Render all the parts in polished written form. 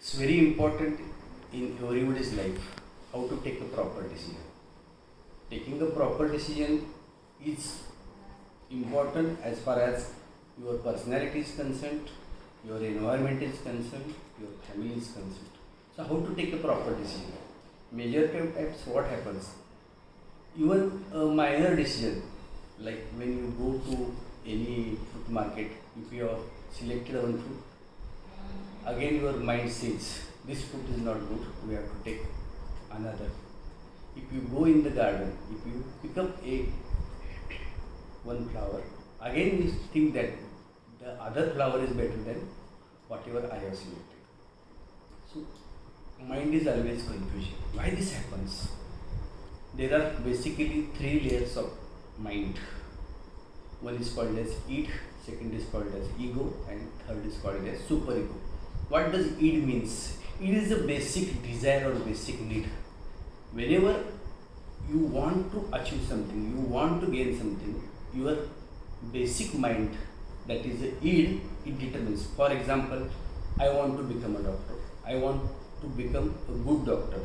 It's very important in everybody's life how to take a proper decision. Taking a proper decision is important as far as your personality is concerned, your environment is concerned, your family is concerned. So, how to take a proper decision? Majority of times, what happens? Even a minor decision, like when you go to any fruit market, if you have selected one fruit, again your mind says this fruit is not good, we have to take another. If you go in the garden, if you pick up one flower, again you think that the other flower is better than whatever I have selected. So mind is always confusion. Why this happens? There are basically three layers of mind. One is called as id, second is called as ego, and third is called as superego. What does id means? Id is a basic desire or basic need. Whenever you want to achieve something, you want to gain something, your basic mind, that is the id, it determines. For example, I want to become a doctor. I want to become a good doctor.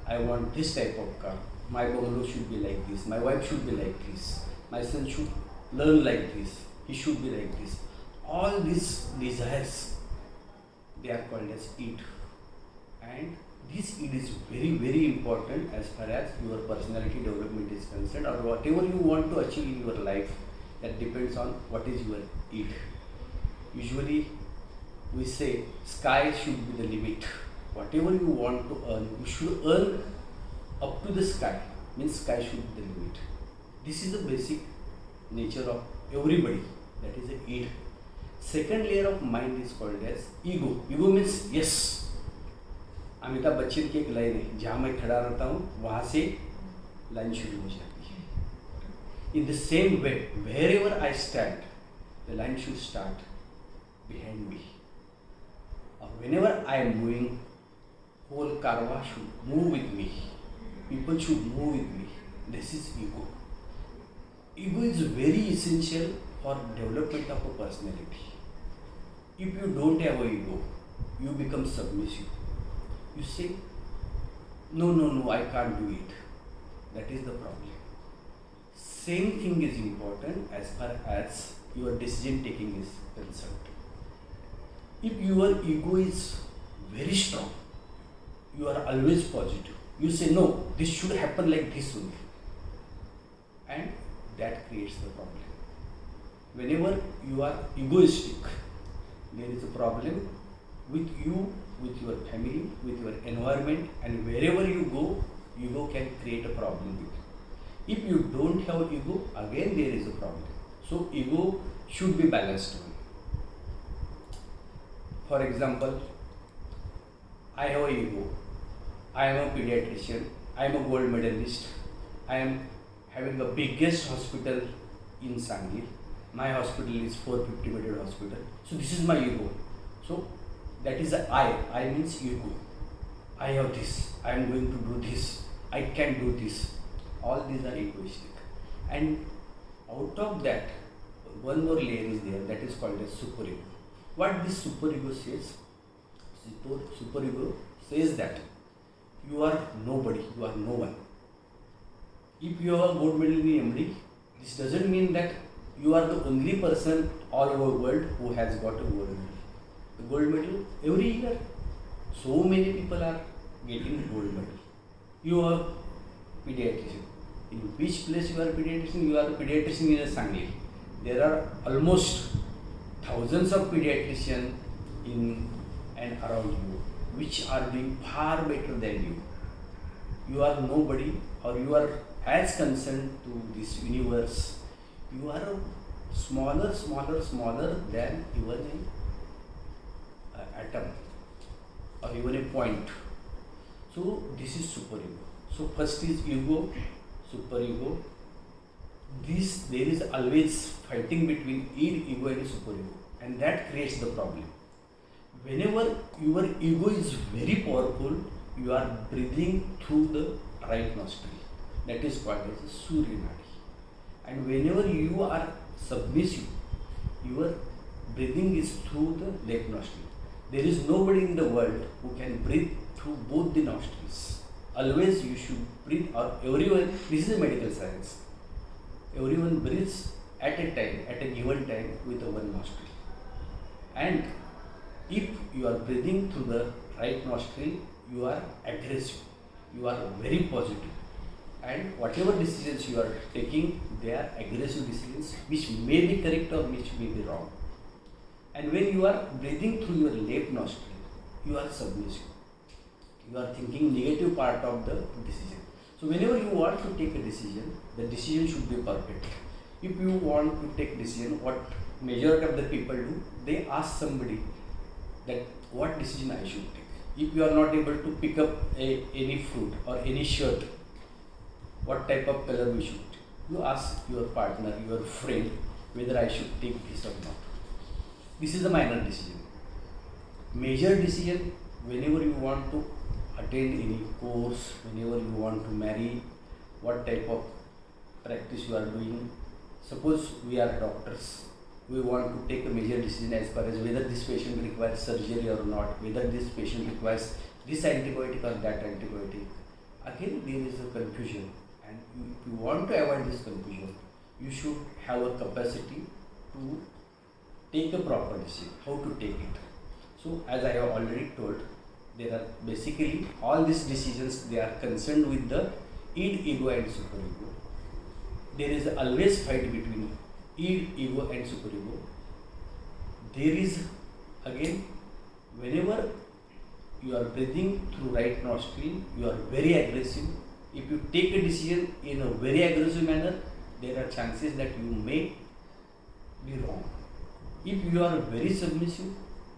I want this type of car. My bungalow should be like this. My wife should be like this. My son should learn like this. He should be like this. All these desires, they are called as id. And this id is very, very important as far as your personality development is concerned, or whatever you want to achieve in your life. That depends on what is your id. Usually, we say sky should be the limit. Whatever you want to earn, you should earn up to the sky. Means sky should be the limit. This is the basic nature of everybody. That is the id. Second layer of mind is called as ego. Ego means yes. Amitabh Bachchan की एक line है, जहाँ मैं खड़ा रहता हूँ वहाँ से लाइन शुरू हो जाती है. In the same way, wherever I stand, the line should start behind me. Or whenever I am moving, whole karwa should move with me. People should move with me. This is ego. Ego is very essential for development of a personality. If you don't have an ego, you become submissive. You say, no, I can't do it. That is the problem. Same thing is important as far as your decision taking is concerned. If your ego is very strong, you are always positive. You say, no, this should happen like this only. And that creates the problem. Whenever you are egoistic, there is a problem with you, with your family, with your environment, and wherever you go, ego can create a problem with you. If you don't have ego, again there is a problem. So ego should be balanced. For example, I have an ego. I am a pediatrician. I am a gold medalist. I am having the biggest hospital in Sangli. My hospital is 450-bedded hospital. So this is my ego. So that is the I. I means ego. I have this. I am going to do this. I can do this. All these are egoistic. And out of that, one more layer is there, that is called as superego. What this superego says? Superego says that you are nobody, you are no one. If you are a gold medal in MD, this doesn't mean that you are the only person all over the world who has got a gold medal. The gold medal, every year, so many people are getting gold medal. You are pediatrician. In which place you are a pediatrician? You are a pediatrician in a Sangli. There are almost thousands of pediatricians in and around you, which are doing far better than you. You are nobody, or you are as concerned to this universe. You are a smaller than even an atom or even a point. So this is superego. So first is ego, superego. There is always fighting between id, ego and superego, and that creates the problem. Whenever your ego is very powerful, you are breathing through the right nostril. That is called as Surya Nadi. And whenever you are submissive, your breathing is through the left nostril. There is nobody in the world who can breathe through both the nostrils. Always you should breathe, or everyone, this is a medical science. Everyone breathes at a time, at a given time with one nostril. And if you are breathing through the right nostril, you are aggressive, you are very positive, and whatever decisions you are taking, they are aggressive decisions which may be correct or which may be wrong. And when you are breathing through your left nostril, you are submissive. You are thinking negative part of the decision. So whenever you want to take a decision, the decision should be perfect. If you want to take decision, what majority of the people do, they ask somebody that what decision I should take. If you are not able to pick up any fruit or any shirt, what type of color we should take? You ask your partner, your friend, whether I should take this or not. This is a minor decision. Major decision, whenever you want to attend any course, whenever you want to marry, what type of practice you are doing. Suppose we are doctors, we want to take a major decision as far as whether this patient requires surgery or not, whether this patient requires this antibiotic or that antibiotic. Again, there is a confusion, and if you want to avoid this confusion, you should have a capacity to take a proper decision, how to take it. So as I have already told, there are basically all these decisions, they are concerned with the id, ego and superego. There is always fight between id, ego and superego. There is again, whenever you are breathing through right nostril, you are very aggressive. If you take a decision in a very aggressive manner, there are chances that you may be wrong. If you are very submissive,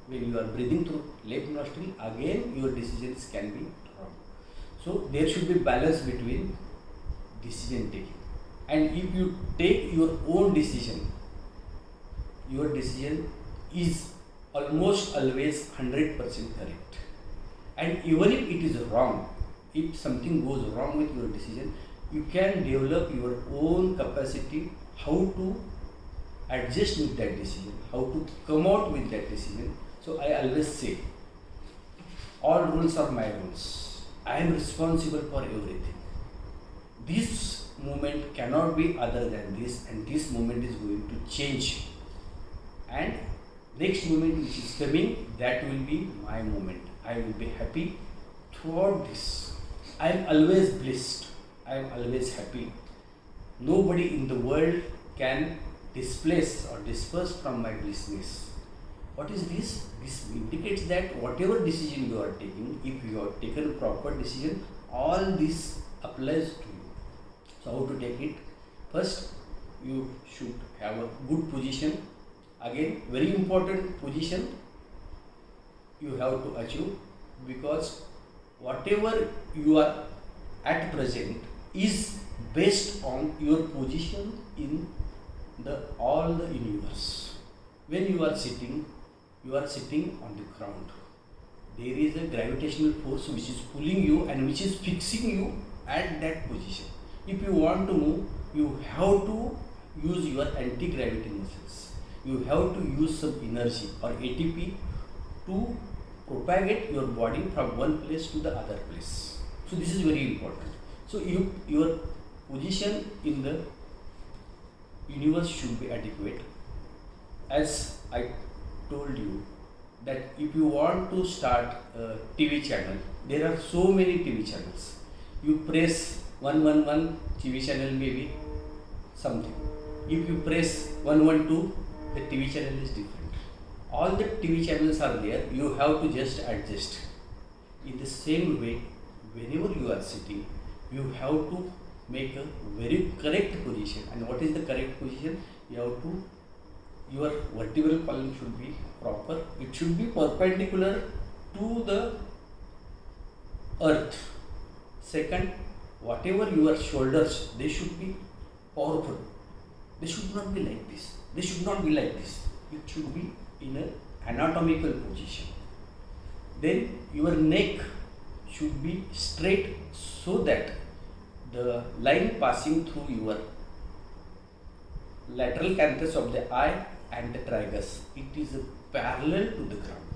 when you are breathing through left nostril, again your decisions can be wrong. So there should be balance between decision taking. And if you take your own decision, your decision is almost always 100% correct. And even if it is wrong, if something goes wrong with your decision, you can develop your own capacity how to adjust with that decision, how to come out with that decision. So I always say, all rules are my rules. I am responsible for everything. This moment cannot be other than this, and this moment is going to change. And next moment which is coming, that will be my moment. I will be happy throughout this. I am always blessed. I am always happy. Nobody in the world can displace or disperse from my blissness. What is this? This indicates that whatever decision you are taking, if you have taken a proper decision, all this applies to you. So how to take it? First, you should have a good position. Again, very important position you have to achieve, because whatever you are at present is based on your position in all the universe. When you are sitting on the ground. There is a gravitational force which is pulling you and which is fixing you at that position. If you want to move, you have to use your anti-gravity muscles. You have to use some energy or ATP to propagate your body from one place to the other place. So this is very important. So your position in the universe should be adequate. As I told you that if you want to start a TV channel, there are so many TV channels. You press 111, TV channel may be something. If you press 112, the TV channel is different. All the TV channels are there, you have to just adjust. In the same way, whenever you are sitting, you have to make a very correct position. And what is the correct position? Your vertebral column should be proper. It should be perpendicular to the earth. Second, whatever your shoulders, they should be powerful. They should not be like this. They should not be like this. It should be in an anatomical position. Then your neck should be straight so that the line passing through your lateral canthus of the eye and the tragus, it is parallel to the ground.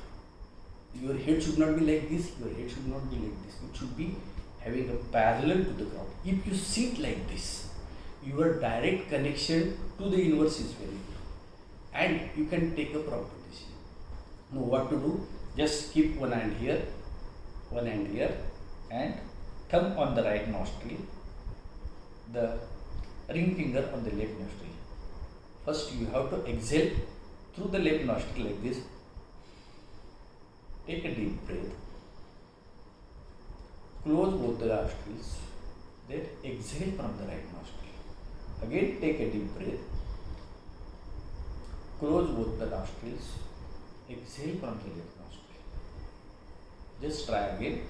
Your head should not be like this, your head should not be like this. It should be having a parallel to the ground. If you sit like this, your direct connection to the universe is very good. And you can take a proper decision. Now what to do? Just keep one hand here, and thumb on the right nostril, the ring finger on the left nostril. First you have to exhale through the left nostril like this. Take a deep breath. Close both the nostrils. Then exhale from the right nostril. Again take a deep breath. Close both the nostrils. Exhale from the left nostril. Just try again.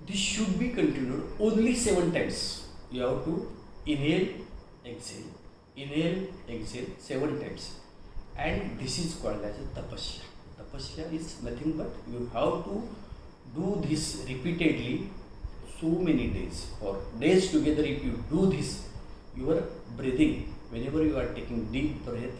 This should be continued only 7 times. You have to inhale, exhale 7 times. And this is called as a tapasya. Tapasya is nothing but you have to do this repeatedly so many days. For days together, if you do this, your breathing, whenever you are taking deep breath,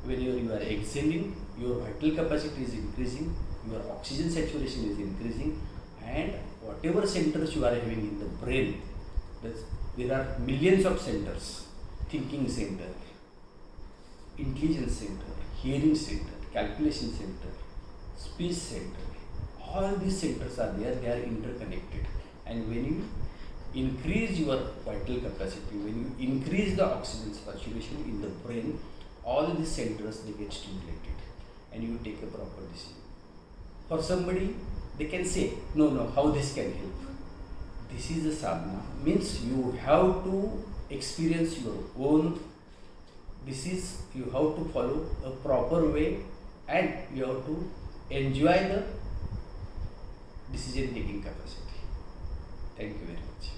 whenever you are exhaling, your vital capacity is increasing, your oxygen saturation is increasing, and whatever centers you are having in the brain, there are millions of centers: thinking center, intelligence center, hearing center, calculation center, speech center. All these centers are there, they are interconnected. And when you increase your vital capacity, when you increase the oxygen saturation in the brain, all these centers, they get stimulated and you take a proper decision. For somebody, they can say, no, how this can help? This is a sadhana, means you have to experience your own. You have to follow a proper way, and you have to enjoy the decision taking capacity. Thank you very much.